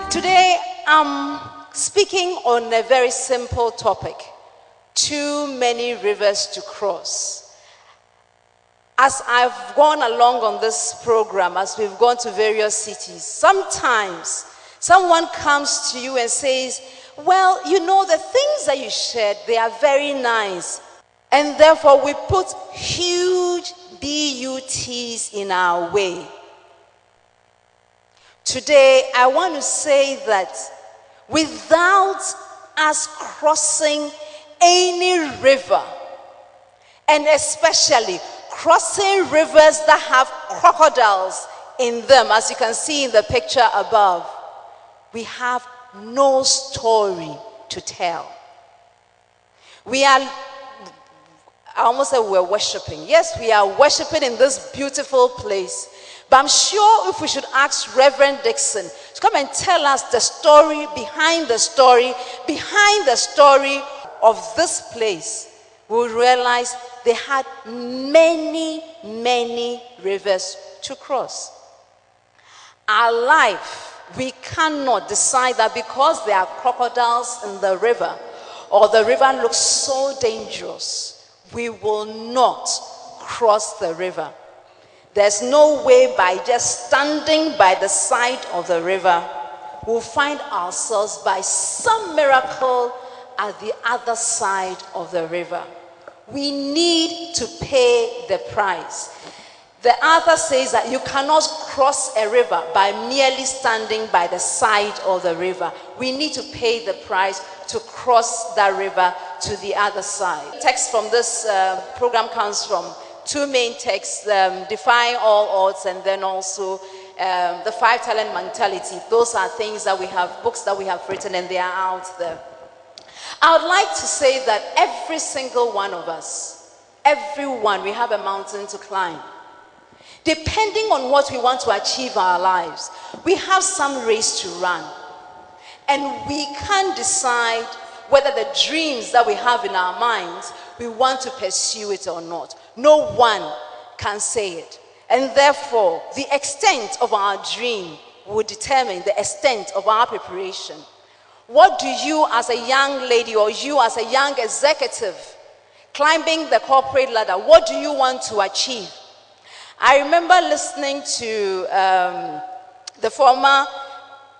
Today, I'm speaking on a very simple topic: too many rivers to cross. As I've gone along on this program, as we've gone to various cities, sometimes someone comes to you and says, well, you know, the things that you shared, they are very nice. And therefore, we put huge BUTs in our way. Today, I want to say that without us crossing any river, and especially crossing rivers that have crocodiles in them, as you can see in the picture above, we have no story to tell. I almost said we're worshiping. Yes, we are worshiping in this beautiful place. But I'm sure if we should ask Reverend Dixon to come and tell us the story behind the story of this place, we will realize they had many, many rivers to cross. Our life, we cannot decide that because there are crocodiles in the river, or the river looks so dangerous, we will not cross the river. There's no way by just standing by the side of the river, we'll find ourselves by some miracle at the other side of the river. We need to pay the price. The author says that you cannot cross a river by merely standing by the side of the river. We need to pay the price to cross that river to the other side. Text from this program comes from two main texts, Defying All Odds, and then also the 5-talent mentality. Those are things that we have, books that we have written, and they are out there. I would like to say that every single one of us, everyone, we have a mountain to climb. Depending on what we want to achieve in our lives, we have some race to run. And we can decide whether the dreams that we have in our minds, we want to pursue it or not. No one can say it. And therefore, the extent of our dream will determine the extent of our preparation. What do you as a young lady, or you as a young executive climbing the corporate ladder, what do you want to achieve? I remember listening to the former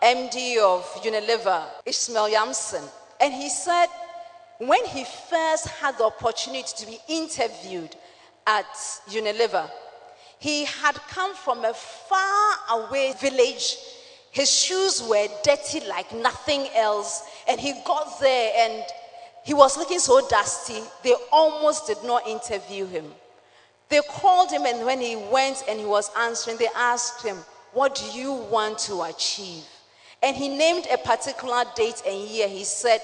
MD of Unilever, Ishmael Yamson, and he said when he first had the opportunity to be interviewed at Unilever, he had come from a far away village. His shoes were dirty like nothing else, and he got there and he was looking so dusty, they almost did not interview him. They called him, and when he went and he was answering, they asked him, what do you want to achieve? And he named a particular date and year. He said,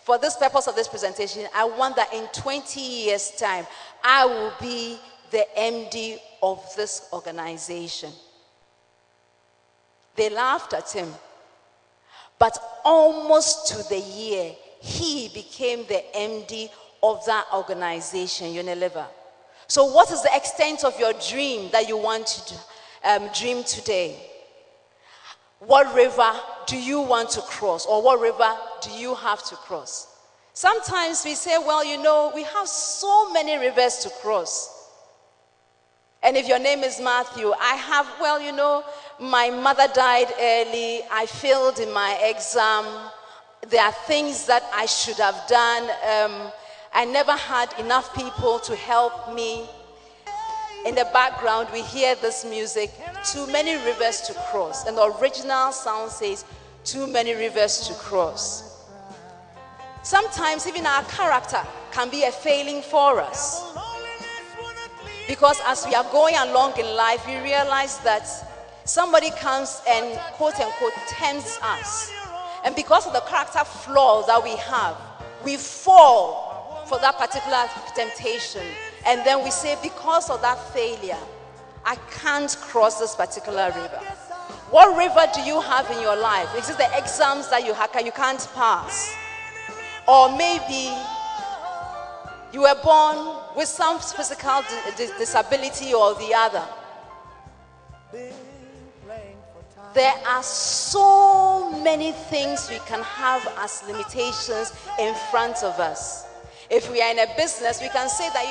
for this purpose of this presentation, I want that in 20 years' time, I will be the MD of this organization. They laughed at him. But almost to the year, he became the MD of that organization, Unilever. So what is the extent of your dream that you want to dream today? What river do you want to cross? Or what river do you have to cross? Sometimes we say, well, you know, we have so many rivers to cross. And if your name is Matthew, I have, well, you know, my mother died early. I failed in my exam. There are things that I should have done. I never had enough people to help me. In the background, we hear this music, too many rivers to cross. And the original sound says, too many rivers to cross. Sometimes even our character can be a failing for us. Because as we are going along in life, we realize that somebody comes and quote unquote tempts us. And because of the character flaw that we have, we fall for that particular temptation. And then we say, because of that failure, I can't cross this particular river. What river do you have in your life? Is it the exams that you can't pass? Or maybe you were born with some physical disability or the other. There are so many things we can have as limitations in front of us. If we are in a business, we can say that,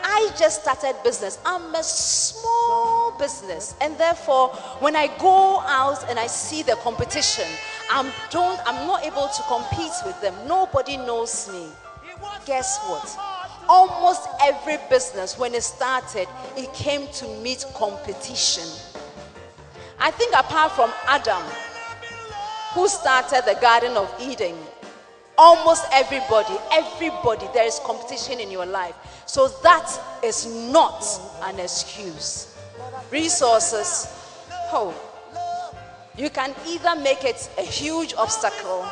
I just started business. I'm a small business. And therefore, when I go out and I see the competition, I'm not able to compete with them. Nobody knows me. Guess what? Almost every business, when it started, it came to meet competition. I think apart from Adam, who started the Garden of Eden, almost everybody, there is competition in your life. So that is not an excuse. Resources, you can either make it a huge obstacle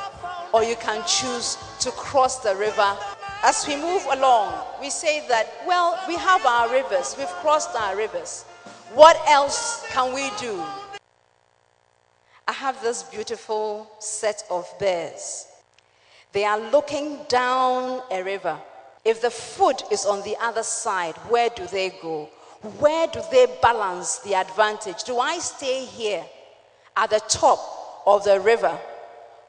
or you can choose to cross the river. As we move along, we say that, we have our rivers, we've crossed our rivers. What else can we do? I have this beautiful set of bears. They are looking down a river. If the food is on the other side, where do they go? Where do they balance the advantage? Do I stay here at the top of the river?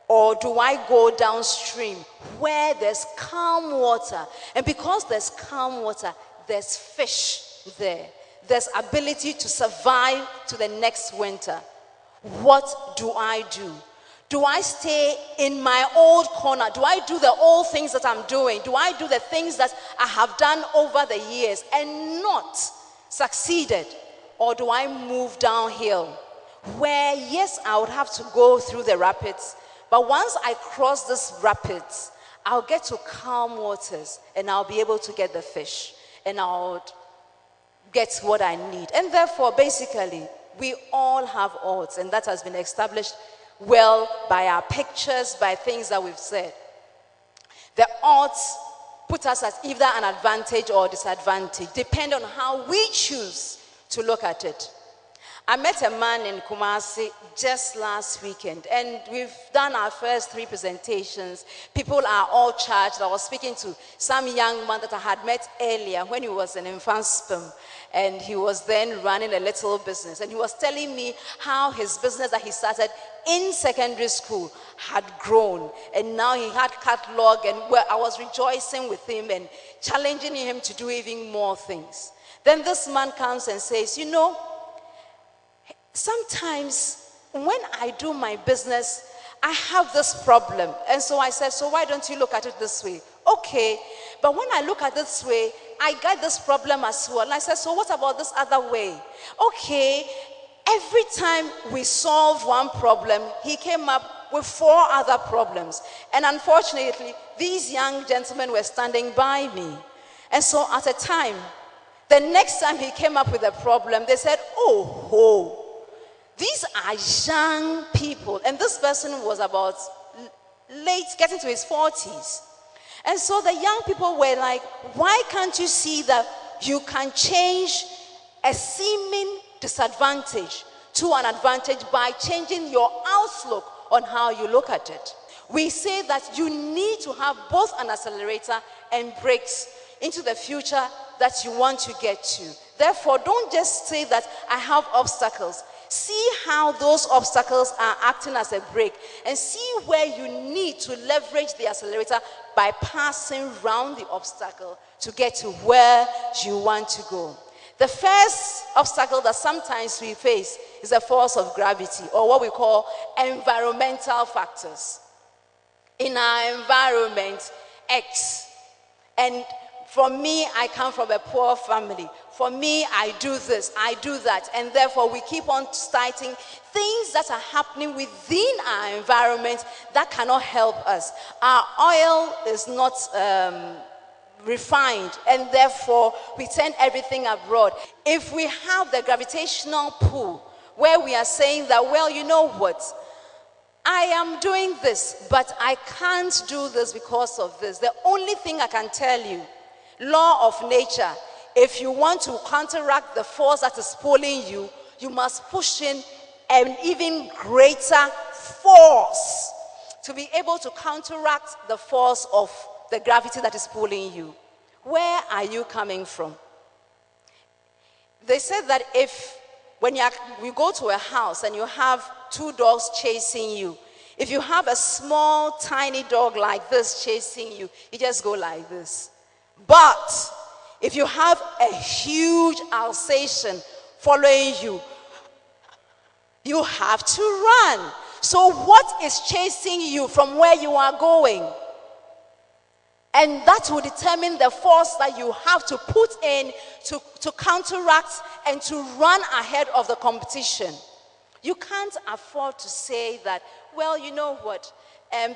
Or do I go downstream where there's calm water? And because there's calm water, there's fish there. There's ability to survive to the next winter. What do I do? Do I stay in my old corner? Do I do the old things that I'm doing? Do I do the things that I have done over the years and not succeeded? Or do I move downhill where, yes, I would have to go through the rapids, but once I cross this rapids, I'll get to calm waters and I'll be able to get the fish and I'll get what I need. And therefore, basically, we all have odds, and that has been established well by our pictures, by things that we've said. The odds put us at either an advantage or disadvantage, depending on how we choose to look at it. I met a man in Kumasi just last weekend, and we've done our first 3 presentations. People are all charged. I was speaking to some young man that I had met earlier when he was an infant sperm, and he was then running a little business. And he was telling me how his business that he started in secondary school had grown, and now he had catalog, and I was rejoicing with him and challenging him to do even more things. Then this man comes and says, sometimes when I do my business, I have this problem. And so I said, so why don't you look at it this way? Okay, but when I look at it this way, I get this problem as well. And I said, so what about this other way? Okay, every time we solve one problem, he came up with 4 other problems. And unfortunately, these young gentlemen were standing by me. And so at a time, the next time he came up with a problem, they said, these are young people. And this person was about late, getting to his 40s. And so the young people were like, why can't you see that you can change a seeming disadvantage to an advantage by changing your outlook on how you look at it? We say that you need to have both an accelerator and brakes into the future that you want to get to. Therefore, don't just say that I have obstacles. See how those obstacles are acting as a brake, and see where you need to leverage the accelerator by passing around the obstacle to get to where you want to go. The first obstacle that sometimes we face is the force of gravity, or what we call environmental factors. In our environment, X. And for me, I come from a poor family. For me, I do this, I do that. And therefore, we keep on citing things that are happening within our environment that cannot help us. Our oil is not refined, and therefore we send everything abroad. If we have the gravitational pull where we are saying that, well, you know what, I am doing this, but I can't do this because of this. The only thing I can tell you, law of nature, if you want to counteract the force that is pulling you, you must push in an even greater force to be able to counteract the force of the gravity that is pulling you. Where are you coming from? They said that when you go to a house and you have two dogs chasing you, if you have a small, tiny dog like this chasing you, you just go like this. But if you have a huge Alsatian following you, you have to run. So what is chasing you from where you are going? And that will determine the force that you have to put in to counteract and to run ahead of the competition. You can't afford to say that, well, you know what,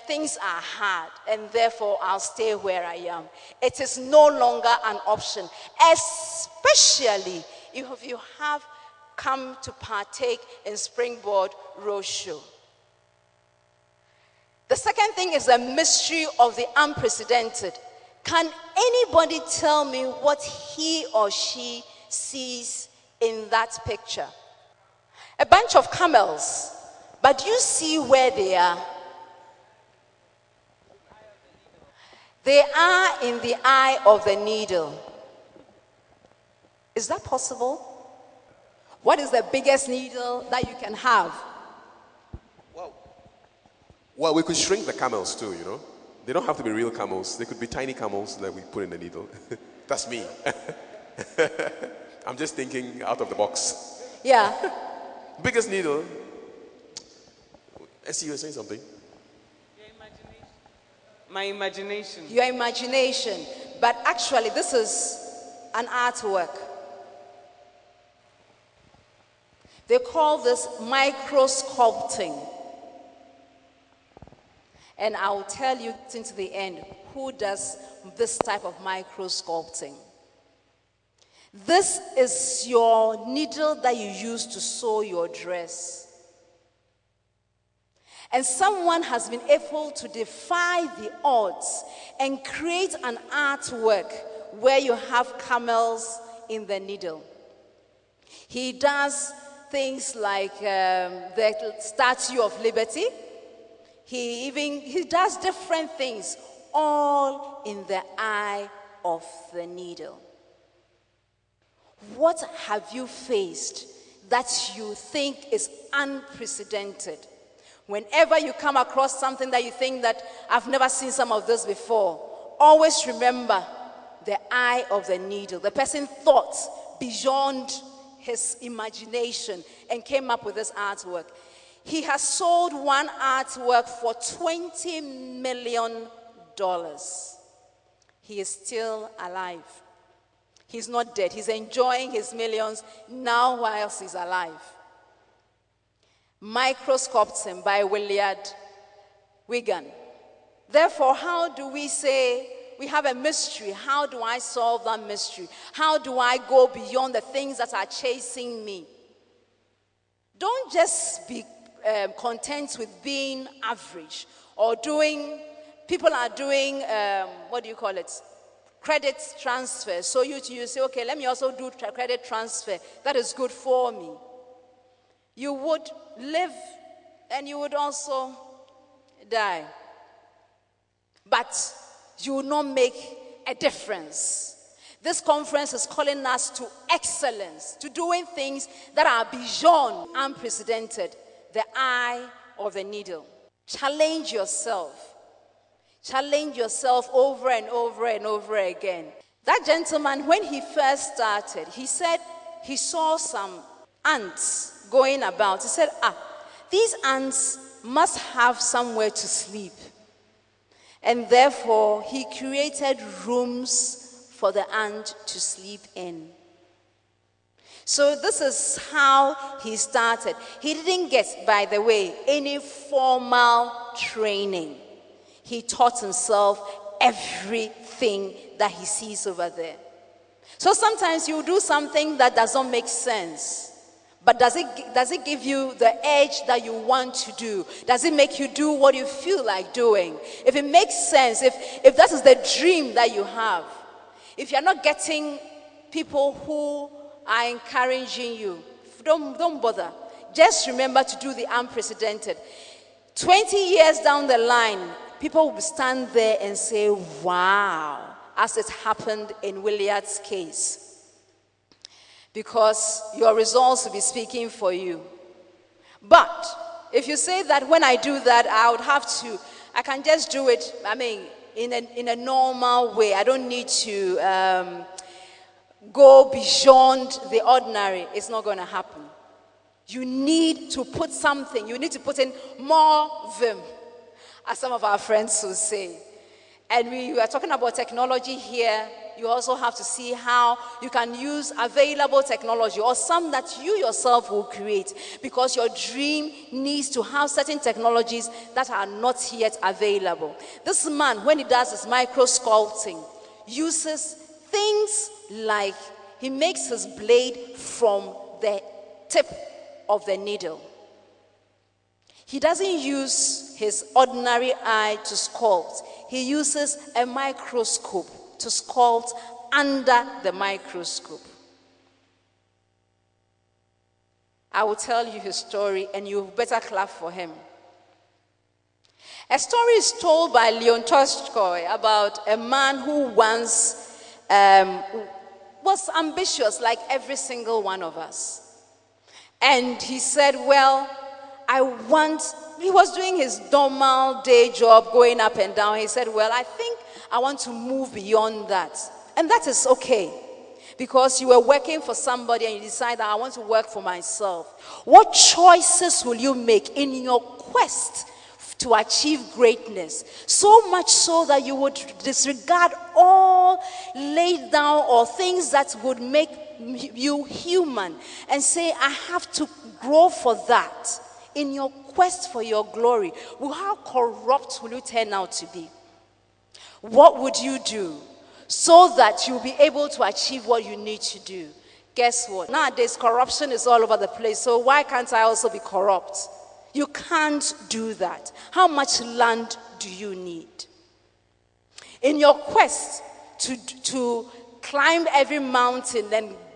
things are hard and therefore I'll stay where I am. It is no longer an option, especially if you have come to partake in Springboard Roadshow. The second thing is the mystery of the unprecedented. Can anybody tell me what he or she sees in that picture? A bunch of camels, but you see where they are. They are in the eye of the needle. Is that possible? What is the biggest needle that you can have? Well, we could shrink the camels too, you know. They don't have to be real camels. They could be tiny camels that we put in the needle. That's me. I'm just thinking out of the box. Yeah. Biggest needle. I see you were saying something. Your imagination. My imagination. Your imagination. But actually, this is an artwork. They call this microsculpting. And I will tell you into the end who does this type of microsculpting. This is your needle that you use to sew your dress. And someone has been able to defy the odds and create an artwork where you have camels in the needle. He does things like the Statue of Liberty. He does different things, all in the eye of the needle. What have you faced that you think is unprecedented? Whenever you come across something that you think that I've never seen some of this before, always remember the eye of the needle. The person thought beyond his imagination and came up with this artwork. He has sold one artwork for $20 million. He is still alive. He's not dead. He's enjoying his millions now whilst he's alive. Microsculpting by Willard Wigan. Therefore, how do we say we have a mystery? How do I solve that mystery? How do I go beyond the things that are chasing me? Don't just be content with being average or people are doing, credit transfer. So you say, okay, let me also do credit transfer. That is good for me. You would live and you would also die. But you will not make a difference. This conference is calling us to excellence, to doing things that are beyond unprecedented, the eye of the needle. Challenge yourself. Challenge yourself over and over and over again. That gentleman, when he first started, he said he saw some ants going about. He said, these ants must have somewhere to sleep. And therefore, he created rooms for the ant to sleep in. So this is how he started. He didn't get, by the way, any formal training. He taught himself everything that he sees over there. So sometimes you do something that does not make sense. But does it give you the edge that you want to do? Does it make you do what you feel like doing? If it makes sense, if that is the dream that you have, if you're not getting people who are encouraging you, don't bother. Just remember to do the unprecedented. 20 years down the line, people will stand there and say, wow, as it happened in Williard's case. Because your results will be speaking for you. But if you say that when I do that, I can just do it, in a normal way. I don't need to go beyond the ordinary. It's not going to happen. You need to put something. You need to put in more vim, as some of our friends will say. And we are talking about technology here. You also have to see how you can use available technology or some that you yourself will create, because your dream needs to have certain technologies that are not yet available. This man, when he does his micro sculpting, uses things like he makes his blade from the tip of the needle. He doesn't use his ordinary eye to sculpt. He uses a microscope to sculpt under the microscope. I will tell you his story, and you better clap for him. A story is told by Leon Tolstoy about a man who once was ambitious like every single one of us. And he said, well, he was doing his normal day job, going up and down. He said, well, I think I want to move beyond that. And that is okay. Because you were working for somebody and you decide that I want to work for myself. What choices will you make in your quest to achieve greatness? So much so that you would disregard all laid down or things that would make you human and say, I have to grow for that. In your quest for your glory, how corrupt will you turn out to be? What would you do so that you'll be able to achieve what you need to do? Guess what? Nowadays, corruption is all over the place, so why can't I also be corrupt? You can't do that. How much land do you need? In your quest to climb every mountain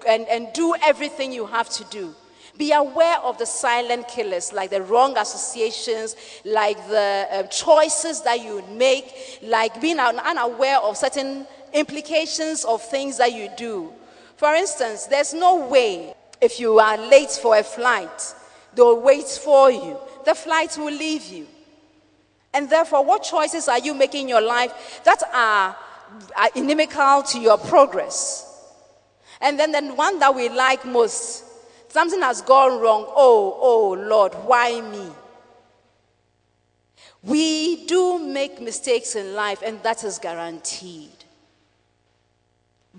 and do everything you have to do, be aware of the silent killers, like the wrong associations, like the choices that you make, like being unaware of certain implications of things that you do. For instance, there's no way if you are late for a flight, they'll wait for you. The flight will leave you. And therefore, what choices are you making in your life that are inimical to your progress? And then the one that we like most, something has gone wrong. Oh, Lord, why me? We do make mistakes in life, and that is guaranteed.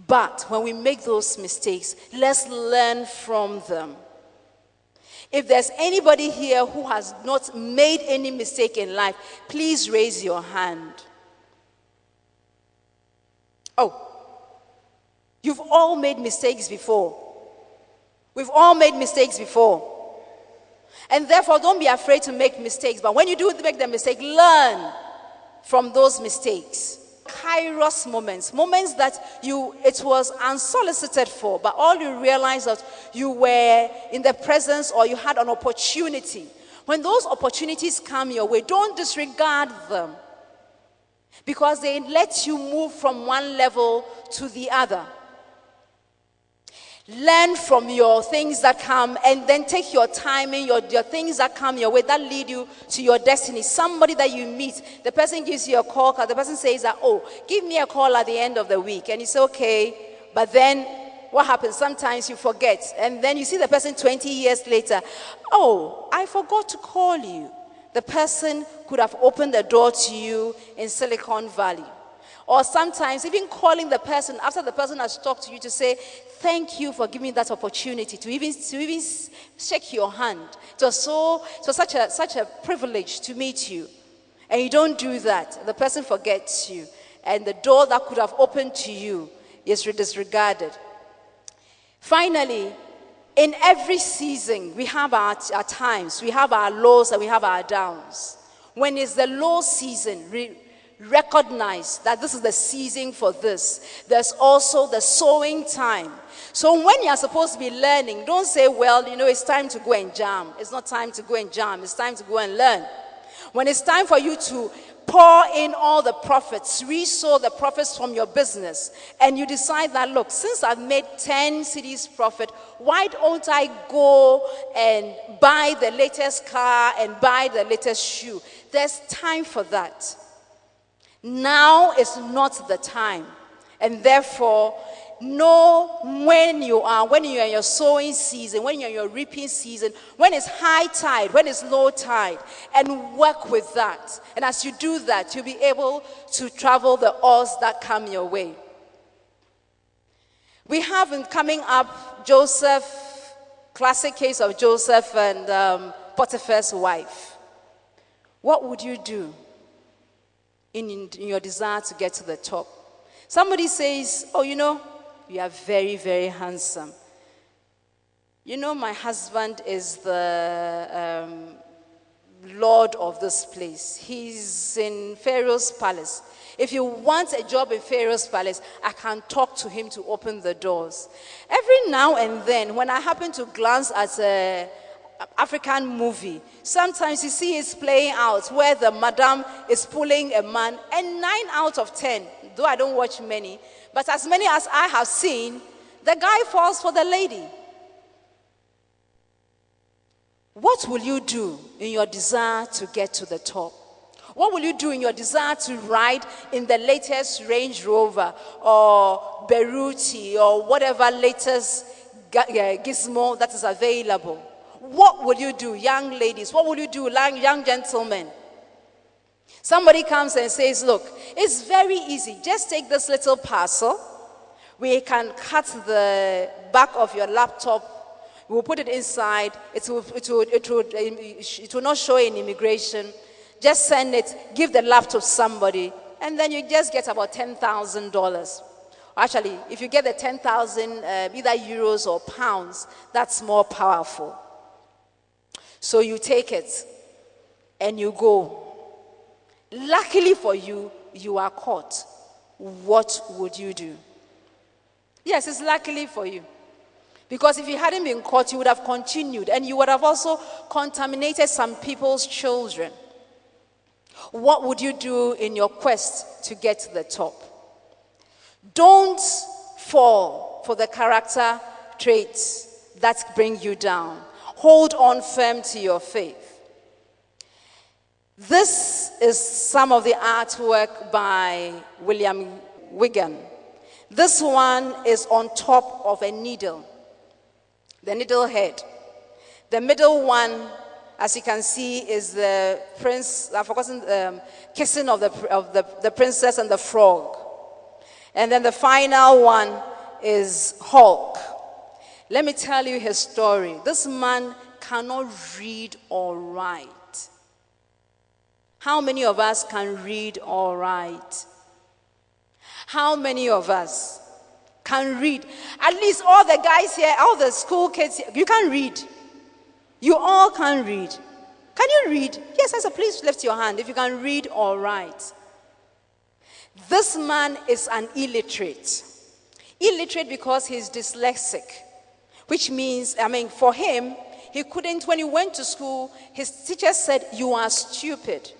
But when we make those mistakes, let's learn from them. If there's anybody here who has not made any mistake in life, please raise your hand. Oh, you've all made mistakes before. We've all made mistakes before. And therefore, don't be afraid to make mistakes. But when you do make the mistake, learn from those mistakes. Kairos moments that it was unsolicited for, but all you realize that you were in the presence or you had an opportunity. When those opportunities come your way, don't disregard them, because they let you move from one level to the other. Learn from your things that come, and then take your timing, your things that come your way that lead you to your destiny. Somebody that you meet, the person gives you a call, the person says that, oh, give me a call at the end of the week. And you say, okay. But then what happens? Sometimes you forget. And then you see the person 20 years later. Oh, I forgot to call you. The person could have opened the door to you in Silicon Valley. Or sometimes even calling the person after the person has talked to you to say, thank you for giving me that opportunity to even shake your hand. It was such a privilege to meet you. And you don't do that. The person forgets you. and the door that could have opened to you is disregarded. Finally, in every season, we have our times, we have our lows, and we have our downs. When it's the low season, recognize that this is the season for this. There's also the sowing time. So when you're supposed to be learning, don't say, well, it's time to go and jam. It's not time to go and jam. It's time to go and learn. When it's time for you to pour in all the profits, resow the profits from your business, and you decide that, look, since I've made 10 cities profit, why don't I go and buy the latest car and buy the latest shoe? There's time for that. Now is not the time. And therefore, know when you're in your sowing season, when you're in your reaping season, when it's high tide, when it's low tide, and work with that. And as you do that, you'll be able to travel the odds that come your way. We have coming up Joseph, classic case of Joseph and Potiphar's wife. What would you do in your desire to get to the top? Somebody says, oh, you are very, very handsome. My husband is the lord of this place. He's in Pharaoh's palace. If you want a job in Pharaoh's palace, I can talk to him to open the doors. Every now and then, when I happen to glance at an African movie, sometimes you see it's playing out where the madam is pulling a man, and 9 out of 10, though I don't watch many, but as many as I have seen, the guy falls for the lady. What will you do in your desire to get to the top? What will you do in your desire to ride in the latest Range Rover or Beruti or whatever latest gizmo that is available? What will you do, young ladies? What will you do, young gentlemen? Somebody comes and says, look, it's very easy. Just take this little parcel. We can cut the back of your laptop. We'll put it inside. It will not show in immigration. Just send it, give the laptop to somebody, and then you just get about $10,000. Actually, if you get the 10,000, either euros or pounds, that's more powerful. So you take it and you go. Luckily for you, you are caught. What would you do? Yes, it's luckily for you. Because if you hadn't been caught, you would have continued, and you would have also contaminated some people's children. What would you do in your quest to get to the top? Don't fall for the character traits that bring you down. Hold on firm to your faith. This is some of the artwork by William Wigan. This one is on top of a needle, the needle head. The middle one, as you can see, is the prince, I've forgotten, kissing of the princess and the frog. And then the final one is Hulk. Let me tell you his story. This man cannot read or write. How many of us can read or write? How many of us can read? At least all the guys here, all the school kids here, you can read. You all can read. Can you read? Yes, I said, please lift your hand if you can read or write. This man is an illiterate. Illiterate because he's dyslexic, which means, for him, he couldn't, when he went to school, his teacher said, you are stupid.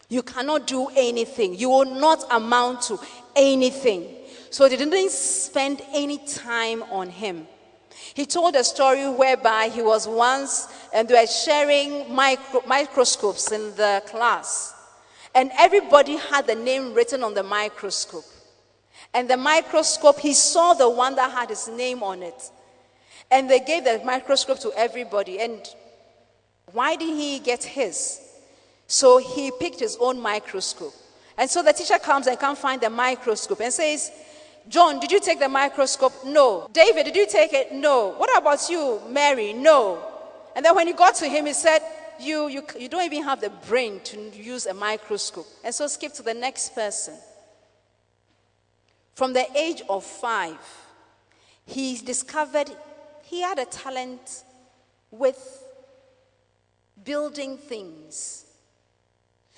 You cannot do anything. You will not amount to anything. So they didn't spend any time on him. He told a story whereby he was once, and they were sharing microscopes in the class. And everybody had the name written on the microscope. And the microscope, he saw the one that had his name on it. And they gave the microscope to everybody. And why did he get his? So he picked his own microscope. And so the teacher comes and can't find the microscope and says, John, did you take the microscope? No. David, did you take it? No. What about you, Mary? No. And then when he got to him, he said, you don't even have the brain to use a microscope. And so skip to the next person. From the age of 5, he discovered he had a talent with building things.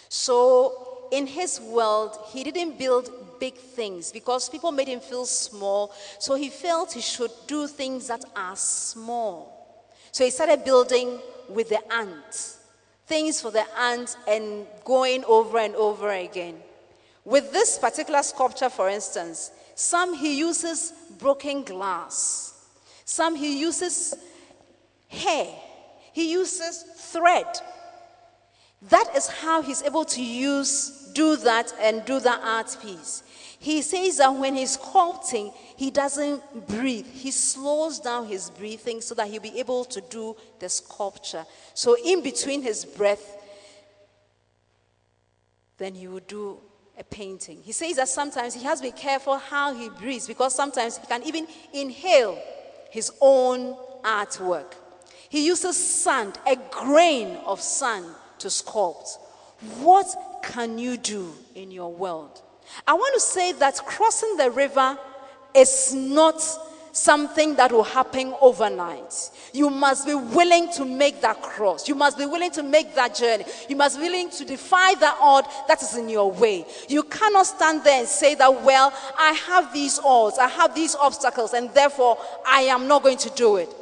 So in his world, he didn't build big things because people made him feel small. So he felt he should do things that are small. So he started building with the ants, things for the ants, and going over and over again. With this particular sculpture, for instance, some he uses broken glass. Some he uses hair. He uses thread. That is how he's able to do that and do the art piece. He says that when he's sculpting, he doesn't breathe. He slows down his breathing so that he'll be able to do the sculpture. So in between his breath, then he will do a painting. He says that sometimes he has to be careful how he breathes because sometimes he can even inhale his own artwork. He uses sand, a grain of sand, to sculpt. What can you do in your world? I want to say that crossing the river is not something that will happen overnight. You must be willing to make that cross. You must be willing to make that journey. You must be willing to defy the odd that is in your way. You cannot stand there and say that, well, I have these odds, I have these obstacles, and therefore I am not going to do it.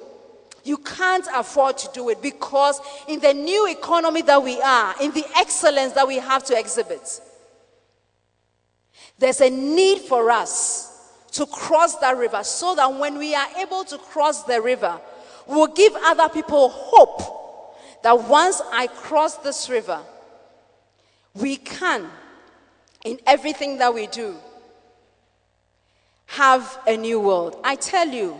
You can't afford to do it because in the new economy that we are, in the excellence that we have to exhibit, there's a need for us to cross that river so that when we are able to cross the river, we'll give other people hope that once I cross this river, we can, in everything that we do, have a new world. I tell you,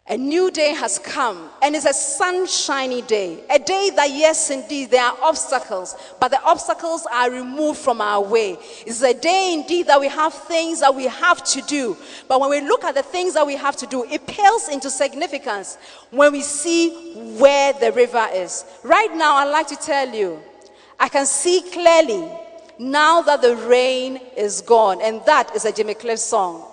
a new day has come, and it's a sunshiny day. A day that, yes, indeed, there are obstacles, but the obstacles are removed from our way. It's a day, indeed, that we have things that we have to do. But when we look at the things that we have to do, it pales into significance when we see where the river is. Right now, I'd like to tell you, I can see clearly now that the rain is gone, and that is a Jimmy Cliff song.